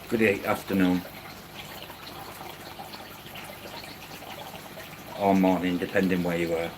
Good afternoon or morning, depending where you are.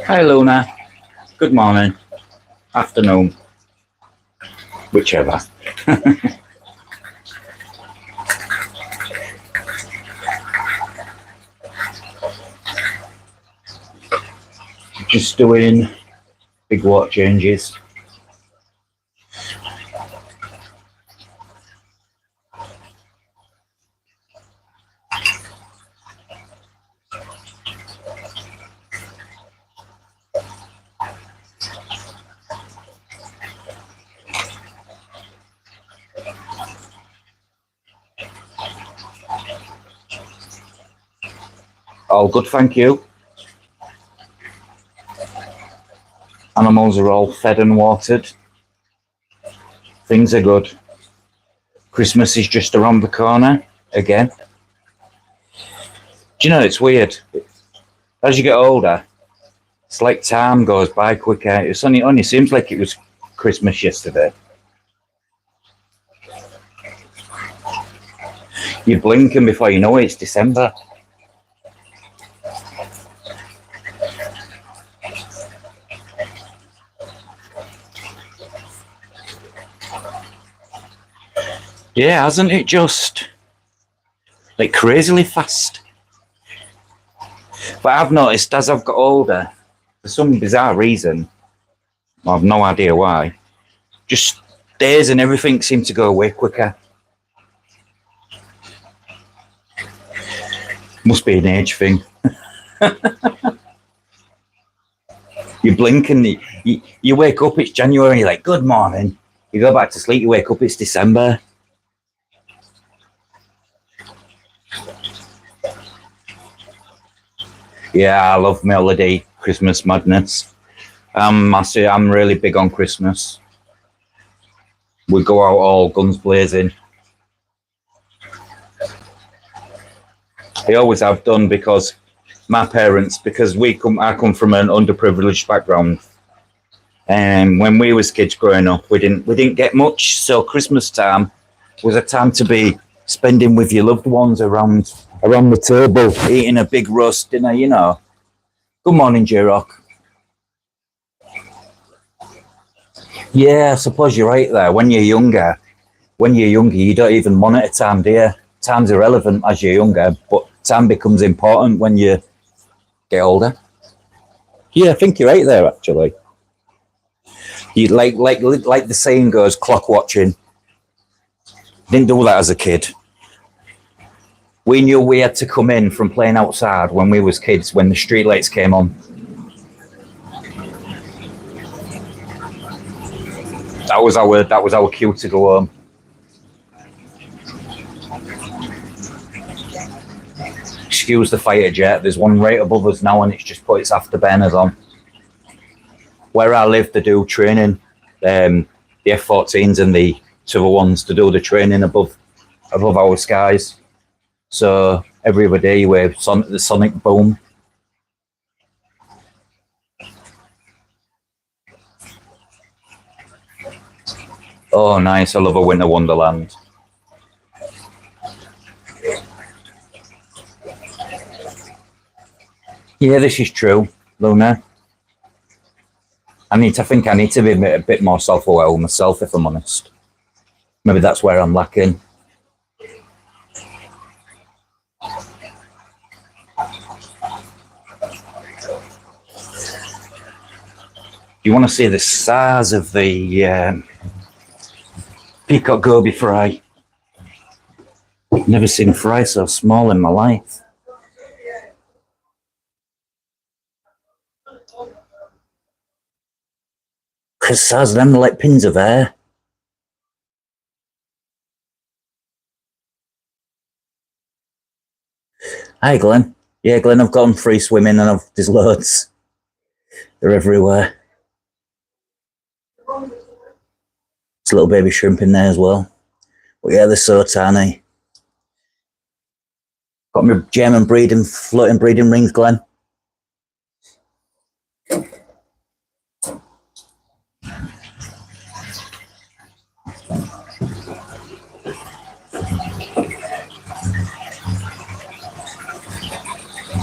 Hi Luna, good morning, afternoon, whichever. Just doing big water changes. All good, thank you. Animals are all fed and watered. Things are good. Christmas is just around the corner again. Do you know, it's weird. As you get older, it's like time goes by quicker. It only seems like it was Christmas yesterday. You blink and before you know it, it's December. Yeah, hasn't it just like crazily fast? But I've noticed as I've got older, for some bizarre reason, I have no idea why, just days and everything seem to go way quicker. Must be an age thing. You blink and you wake up, it's January, and you're like, good morning. You go back to sleep, you wake up, it's December. Yeah, I love melody, Christmas madness. I'm really big on Christmas. We go out all guns blazing. I always have done because my parents, because I come from an underprivileged background. And when we was kids growing up, we didn't get much. So Christmas time was a time to be spending with your loved ones around the table, eating a big roast dinner. Good morning, J-Rock. Yeah, I suppose you're right there. When you're younger, you don't even monitor time, do you? Time's irrelevant as you're younger, but time becomes important when you get older. Yeah, I think you're right there. Actually, you like the saying goes, clock watching. Didn't do that as a kid. We knew we had to come in from playing outside when we was kids when the street lights came on. That was our cue to go home. excuse the fighter jet. There's one right above us now, and it's just put its afterburners on. Where I live, they do training. The F-14s and the other ones to do the training above our skies. So every other day we have the sonic boom. Oh, nice. I love a winter wonderland. Yeah, this is true, Luna. I think I need to be a bit more self-aware with myself, if I'm honest. Maybe that's where I'm lacking. You want to see the size of the peacock goby fry? Never seen fry so small in my life. The size of them like pins of hair. Hi, Glenn. Yeah, Glenn, I've got them free swimming and there's loads. They're everywhere. There's a little baby shrimp in there as well. But yeah, they're so tiny. Got my German floating breeding rings, Glenn.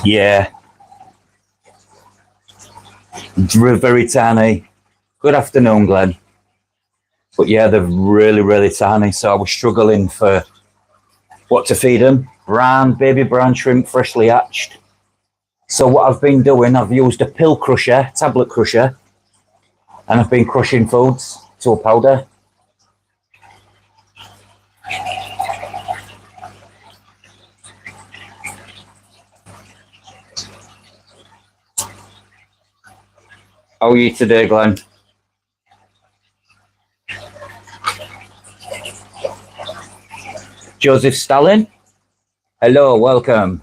Yeah. Very tiny. Good afternoon, Glenn. But yeah, they're really, really tiny. So I was struggling for what to feed them. Baby brown shrimp, freshly hatched. So what I've been doing, I've used a tablet crusher, and I've been crushing foods to a powder. How are you today, Glenn? Joseph Stalin? Hello, welcome.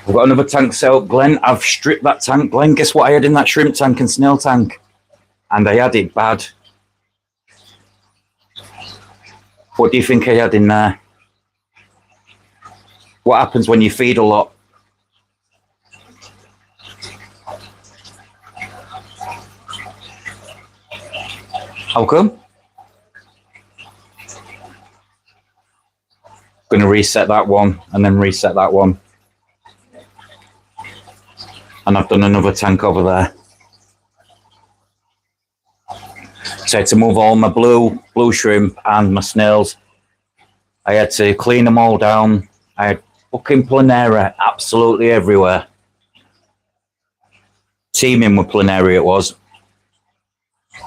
We've got another tank set up, Glenn. I've stripped that tank, Glenn. Guess what I had in that shrimp tank and snail tank? And I had it bad. What do you think I had in there? What happens when you feed a lot? How come? Going to reset that one and then reset that one. And I've done another tank over there. So I had to move all my blue shrimp and my snails. I had to clean them all down. I had fucking planaria absolutely everywhere. Teeming with planaria it was.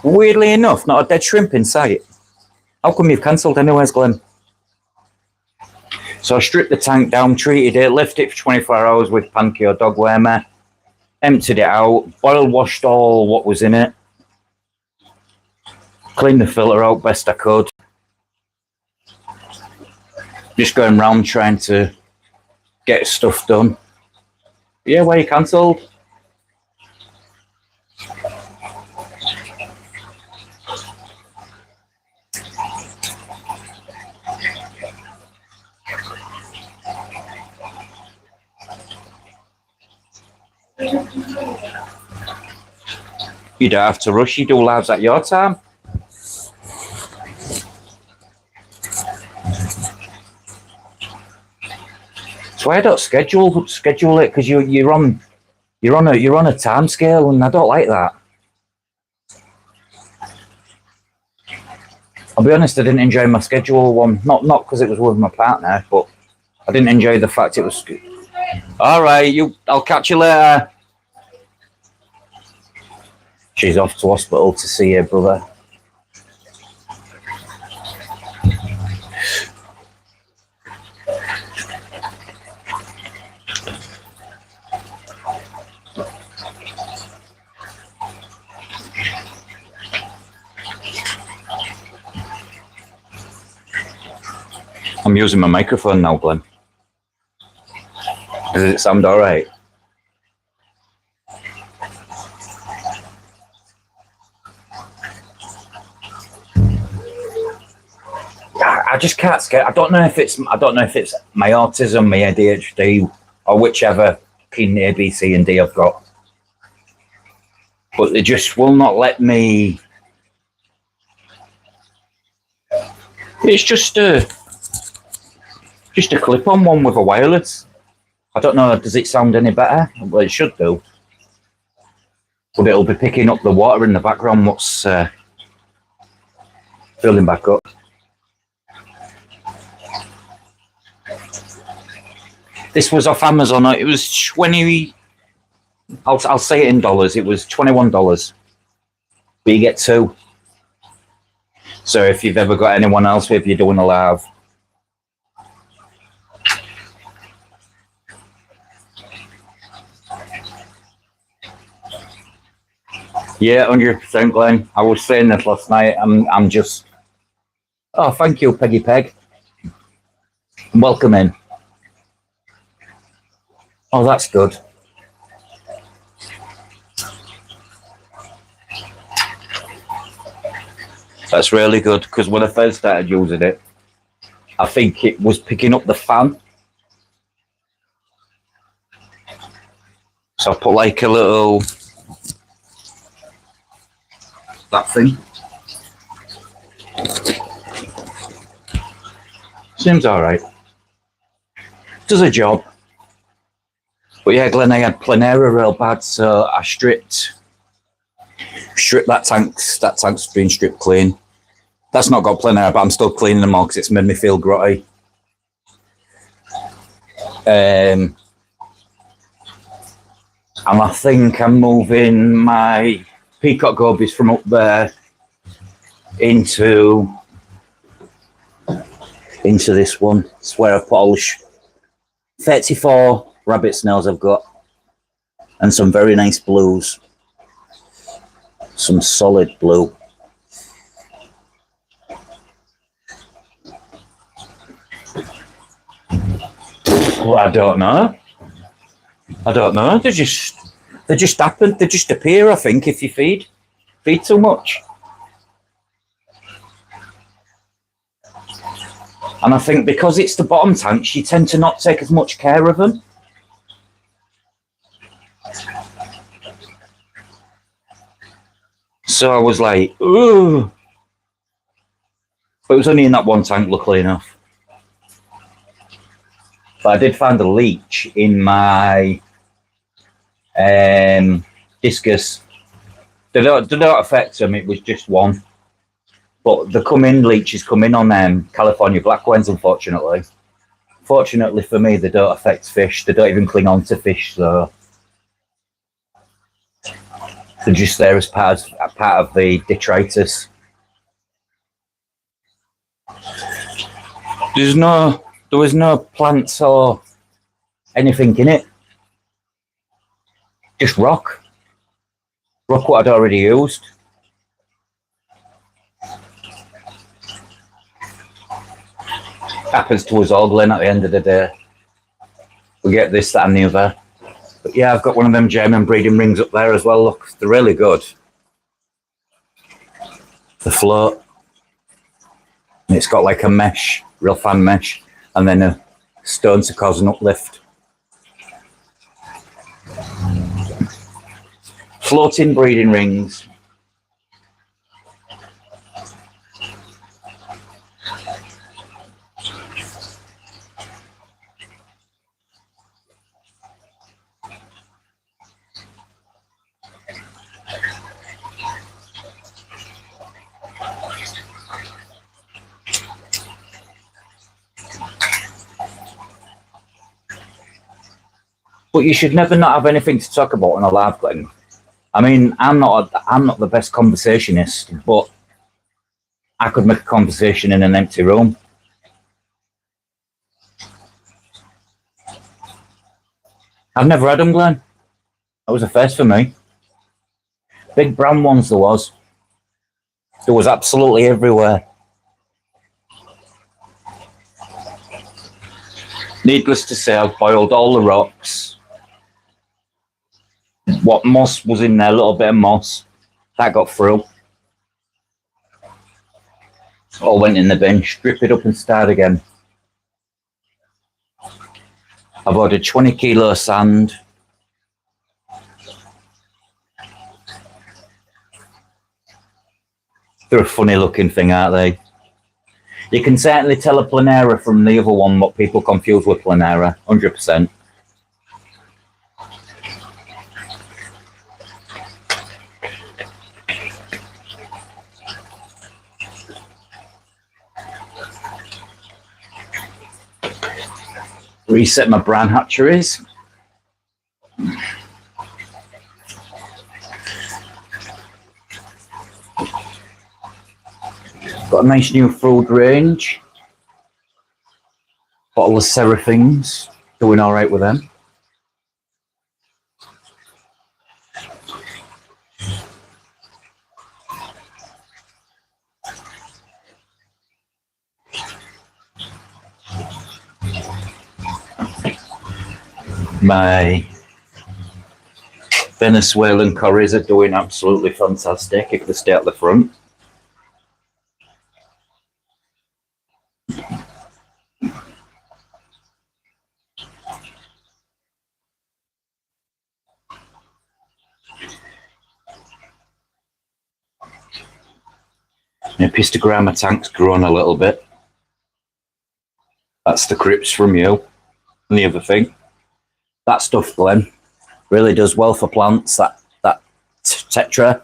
Weirdly enough, not a dead shrimp in sight. How come you've cancelled anyways, Glenn? So I stripped the tank down, treated it, left it for 24 hours with Panky or dog wormer, emptied it out, boil washed all what was in it, cleaned the filter out best I could. Just going round trying to get stuff done. Yeah, why you cancelled? You don't have to rush, you do lives at your time. So I don't schedule it because you're on a time scale, and I don't like that. I'll be honest, I didn't enjoy my schedule one. Not because it was with my partner, but I didn't enjoy the fact it was. All right, I'll catch you later. She's off to hospital to see her brother. I'm using my microphone now, Glenn. Does it sound all right? I just can't scare. I don't know if it's my autism, my ADHD, or whichever keen A, B, C, and D I've got. But they just will not let me. It's just a clip-on one with a wireless. I don't know. Does it sound any better? Well, it should do. But it'll be picking up the water in the background. What's filling back up? This was off Amazon. It was 20. I'll say it in dollars. It was $21. But you get 2. So if you've ever got anyone else with you doing a live. Yeah, 100%, Glenn. I was saying this last night. I'm just. Oh, thank you, Peggy Peg. Welcome in. Oh, that's good. That's really good, because when I first started using it, I think it was picking up the fan. So I put like a little, that thing. Seems all right. Does a job. But yeah, Glenn, I had Planera real bad, so I stripped that tank's been stripped clean. That's not got Planera, but I'm still cleaning them all because it's made me feel grotty. And I think I'm moving my peacock gobies from up there into this one. It's where I put all 34 rabbit snails I've got, and some very nice blues, some solid blue. Well, I don't know. They just happen. They just appear. I think if you feed too much, and I think because it's the bottom tanks, you tend to not take as much care of them. So I was like, ooh. But it was only in that one tank, luckily enough. But I did find a leech in my discus. They don't affect them, it was just one. But the leeches come in on California black ones, unfortunately. Fortunately for me, they don't affect fish. They don't even cling on to fish, so they're just there as part of the detritus. There was no plants or anything in it. Just rock. Rock what I'd already used. Happens to us all, Glenn, at the end of the day. We get this, that, and the other. But yeah, I've got one of them German breeding rings up there as well. Look, they're really good. The float. And it's got like a mesh, real fan mesh, and then a stone to cause an uplift. Floating breeding rings. But you should never not have anything to talk about on a live, Glenn. I mean, I'm not the best conversationist, but I could make a conversation in an empty room. I've never had them, Glenn. That was a first for me. Big brown ones there was. There was absolutely everywhere. Needless to say, I've boiled all the rocks. What moss was in there, a little bit of moss, that got through. All went in the bin, strip it up and start again. I've ordered 20 kilo sand. They're a funny looking thing, aren't they? You can certainly tell a Planera from the other one, what people confuse with Planera, 100%. Reset my bran hatcheries. Got a nice new food range. Bottle of Seraphins, doing all right with them. My Venezuelan curries are doing absolutely fantastic if they stay at the front. My pistogramma tank's grown a little bit. That's the crips from you. And the other thing, that stuff, Glenn, really does well for plants. That tetra,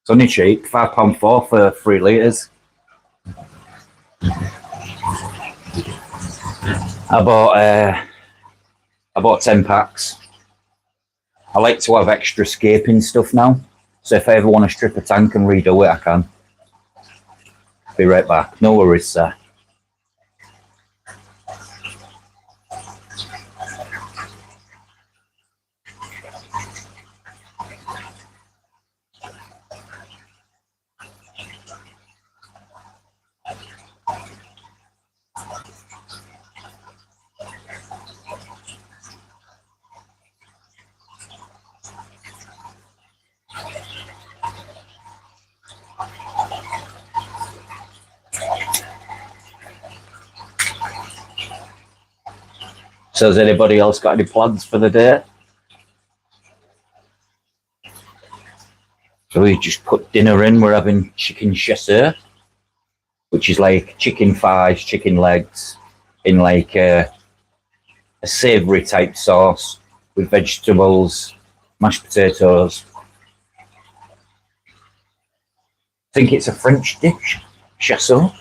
it's only cheap, £5.4 for 3 litres. I bought 10 packs. I like to have extra scaping stuff now, so if I ever want to strip a tank and redo it, I can. Be right back. No worries, sir. So has anybody else got any plans for the day? So we just put dinner in. We're having chicken chasseur, which is like chicken thighs, chicken legs, in like a savoury type sauce with vegetables, mashed potatoes. I think it's a French dish, chasseur.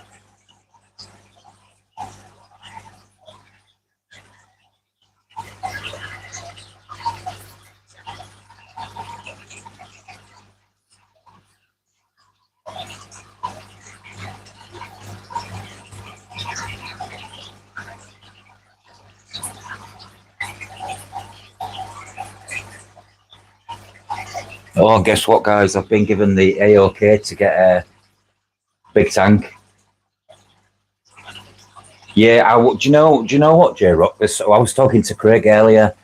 Oh, guess what, guys? I've been given the A-OK to get a big tank. Yeah, do you know what, J-Rock? I was talking to Craig earlier,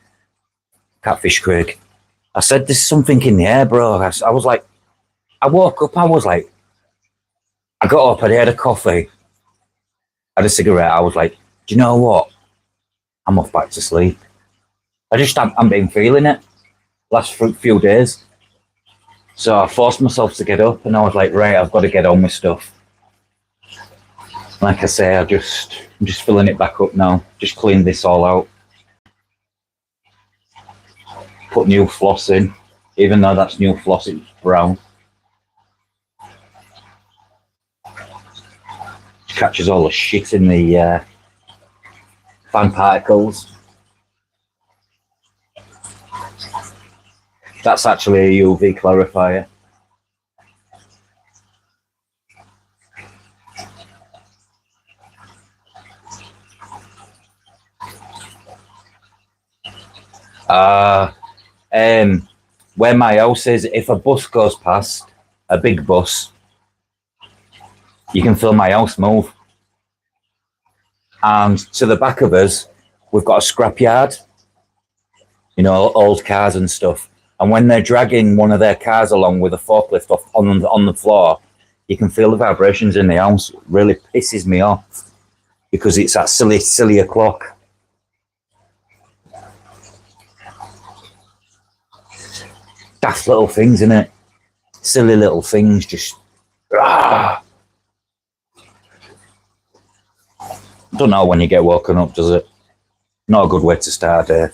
Catfish Craig. I said, there's something in the air, bro. I was like, I woke up, I got up, I had a coffee, had a cigarette. I was like, do you know what? I'm off back to sleep. I'm been feeling it last few days. So I forced myself to get up and I was like, right, I've got to get on with stuff. Like I say, I'm just filling it back up now. Just clean this all out. Put new floss in, even though that's new floss, it's brown. Catches all the shit in the fan particles. That's actually a UV clarifier. Where my house is, if a bus goes past, a big bus, you can feel my house move. And to the back of us, we've got a scrapyard, you know, old cars and stuff. And when they're dragging one of their cars along with a forklift off on the floor, you can feel the vibrations in the house. It really pisses me off because it's that silly o'clock. Daft little things, innit? Silly little things, just don't know when you get woken up, does it? Not a good way to start a day.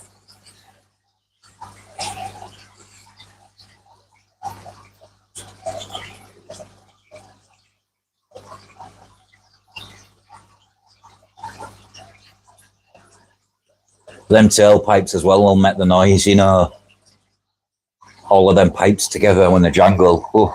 Them tailpipes as well will make the noise, you know. All of them pipes together when they jangle. Ooh.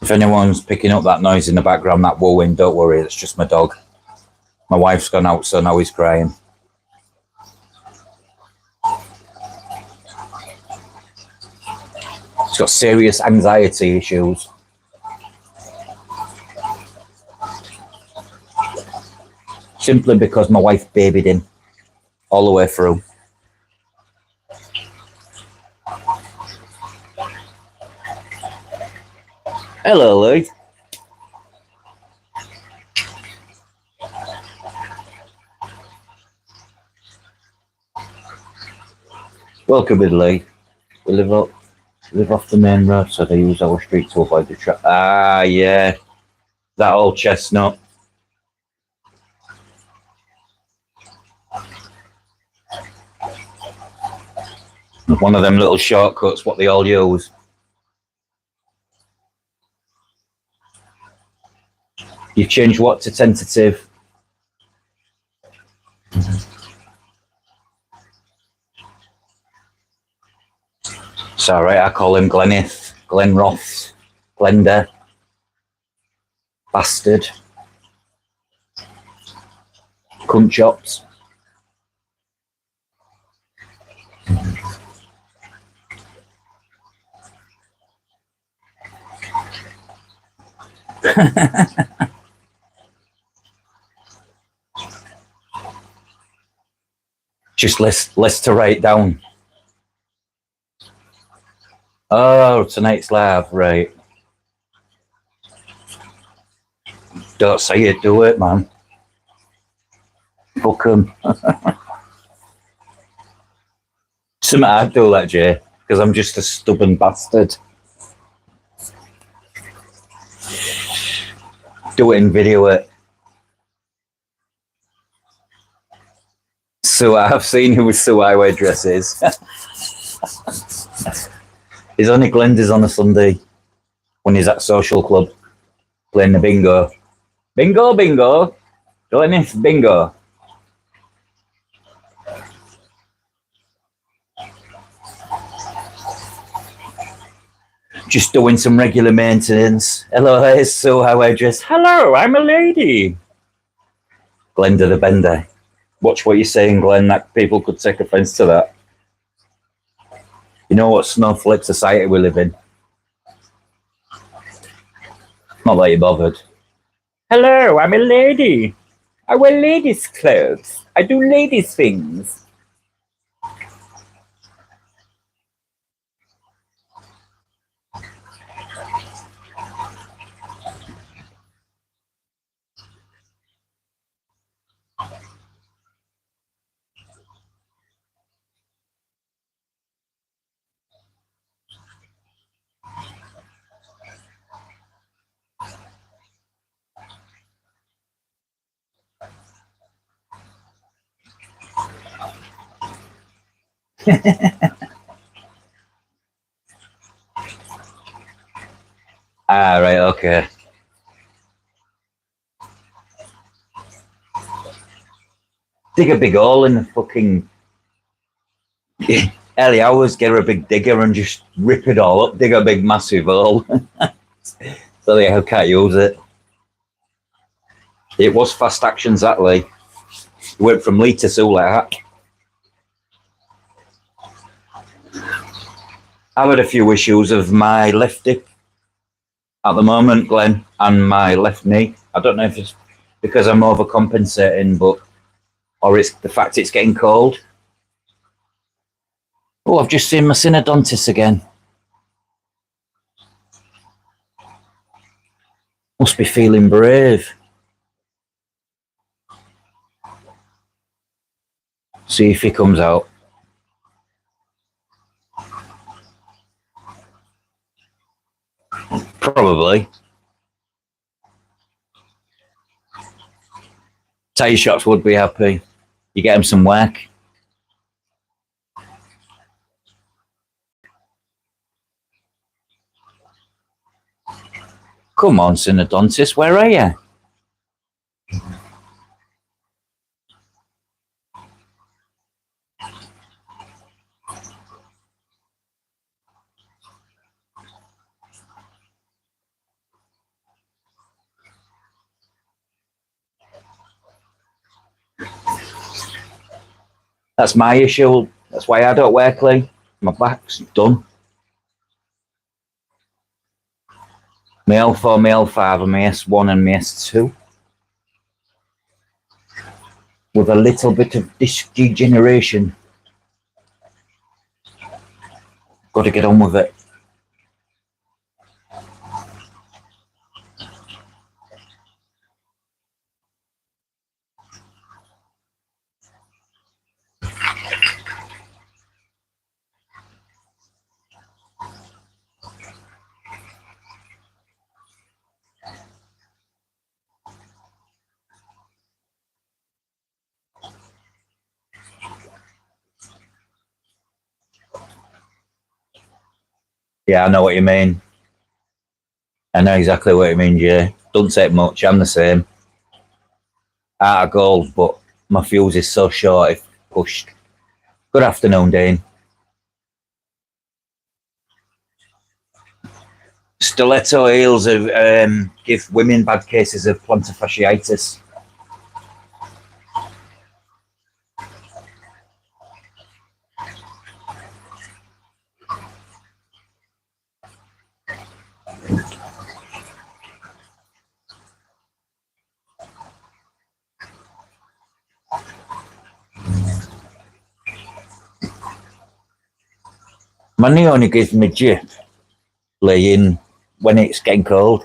If anyone's picking up that noise in the background, that wooing, don't worry, it's just my dog. My wife's gone out, so now he's crying. He's got serious anxiety issues. Simply because my wife babied him all the way through. Hello, Lee. Welcome in, Lee. We live off the main road, so they use our street to avoid the traffic. Ah, yeah. That old chestnut. One of them little shortcuts, what they all use. You change what to tentative? It's all right, I call him Glenith, Glenroth, Glenda, Bastard, Cunt Chops. Just less to write down. Oh, tonight's live, right. Don't say it, do it, man. Fuck 'em. Something I'd do that, Jay, because I'm just a stubborn bastard. Do it and video it. So I've seen him with Sue eyewear dresses. He's only Glenda's on a Sunday when he's at social club playing the bingo. Bingo, bingo. Glenith, bingo. Just doing some regular maintenance. Hello, here's Sue eyewear dress. Hello, I'm a lady. Glenda the Bender. Watch what you're saying, Glenn. That people could take offence to that. You know what snowflake society we live in? Not that you're bothered. Hello, I'm a lady. I wear ladies' clothes. I do ladies' things. Ah, right, okay. dig a big hole in the fucking early hours, get her a big digger and just rip it all up, dig a big massive hole. So they can't use it. It was fast action, exactly. It went from Lee to Sue like that. I've had a few issues of my left hip at the moment, Glenn, and my left knee. I don't know if it's because I'm overcompensating, but or it's the fact it's getting cold. Oh, I've just seen my synodontist again. Must be feeling brave. See if he comes out. Probably. Tire shops would be happy. You get him some work. Come on, synodontist, where are you? That's my issue. That's why I don't work, Lee. My back's done. My L4, my L5, and my S1 and my S2. With a little bit of disc degeneration. Got to get on with it. Yeah, I know what you mean. I know exactly what you mean, Jay. Don't take much. I'm the same. Out of gold, but my fuse is so short if pushed. Good afternoon, Dean. Stiletto heels give women bad cases of plantar fasciitis. My knee only gives me jip laying when it's getting cold.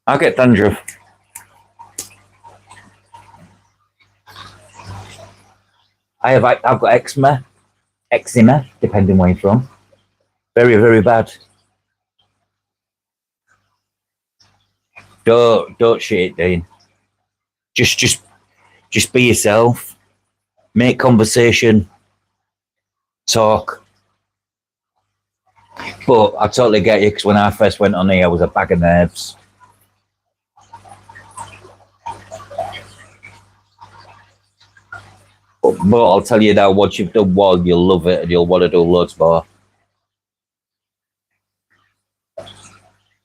I get dandruff. I've got eczema, depending where you're from. Very, very bad. Don't shit it, Dean. Just be yourself. Make conversation. Talk. But I totally get you because when I first went on here, I was a bag of nerves. But I'll tell you now, once you've done one, you'll love it and you'll want to do loads more.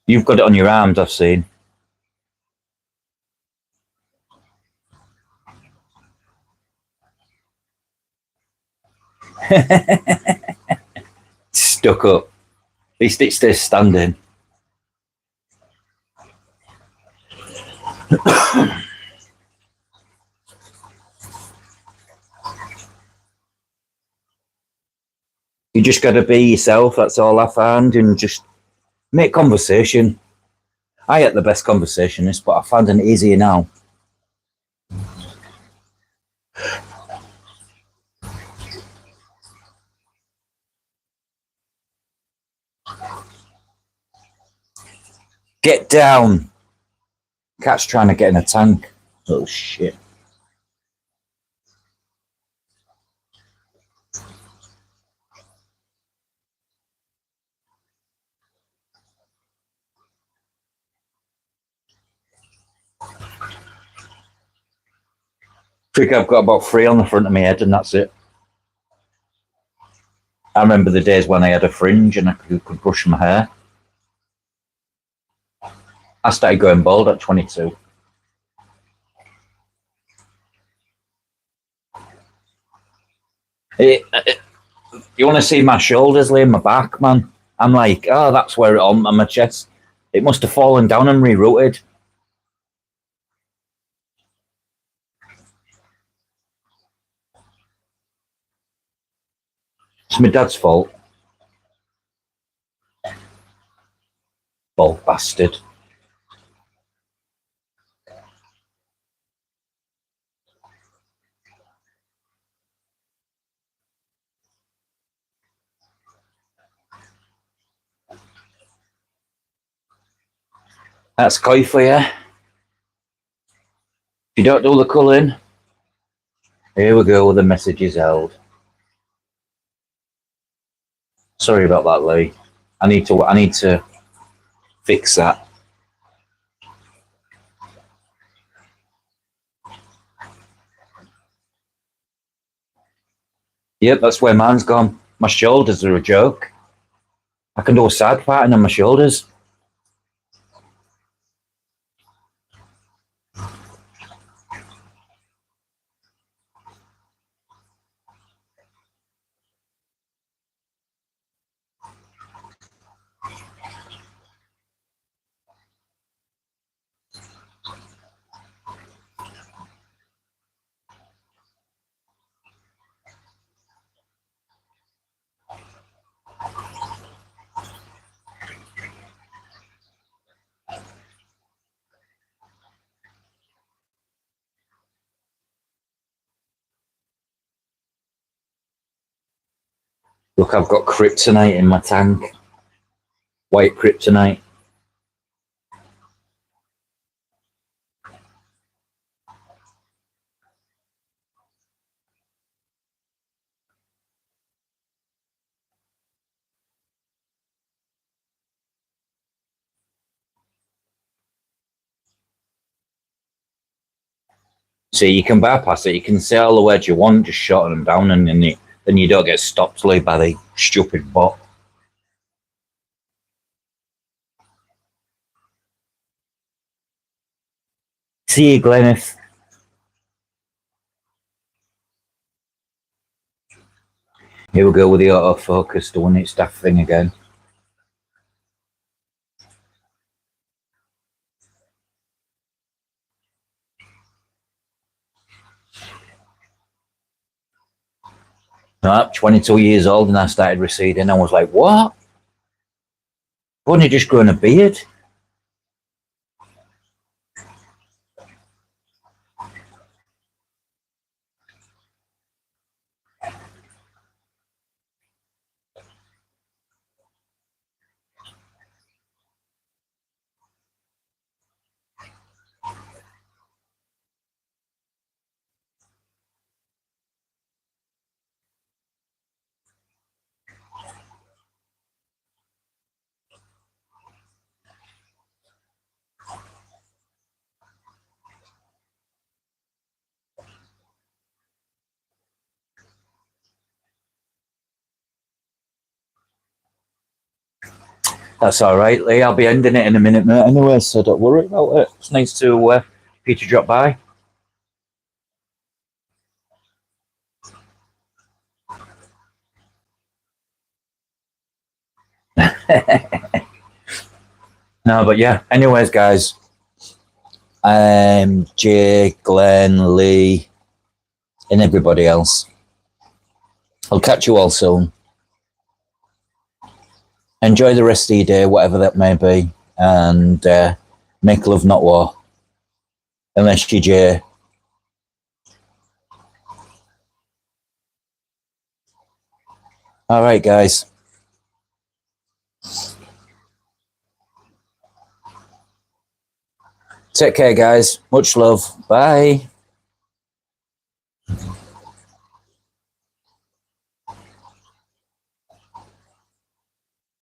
You've got it on your arms, I've seen. Stuck up. At least it stays standing. You just got to be yourself. That's all I found, and just make conversation. I ain't the best conversationist, but I find it easier now. Get down. Cat's trying to get in a tank. Oh shit. think I've got about 3 on the front of my head, and that's it. I remember the days when I had a fringe and I could brush my hair. I started going bald at 22. You want to see my shoulders, lay my back, man? I'm like, oh, that's where it on my chest. It must have fallen down and rerouted. It's my dad's fault. Bald bastard. That's koi for you. If you don't do the colouring, here we go with the messages held. Sorry about that, Lee. I need to fix that. Yep, that's where mine's gone. My shoulders are a joke. I can do a side parting on my shoulders. Look, I've got kryptonite in my tank. White kryptonite. So you can bypass it. You can say all the words you want, just shut them down, and then you don't get stopped by the stupid bot. See you, Glennis. Here we go with the autofocus doing its daft thing again. I'm 22 years old and I started receding. I was like, what? I've only just grown a beard. That's all right, Lee. I'll be ending it in a minute, mate. Anyway, so don't worry about it. It's nice to Peter drop by. No, but yeah. Anyways, guys, Jay, Glenn, Lee, and everybody else. I'll catch you all soon. Enjoy the rest of your day, whatever that may be, and make love, not war. Unless you're Jay. All right, guys. Take care, guys. Much love. Bye.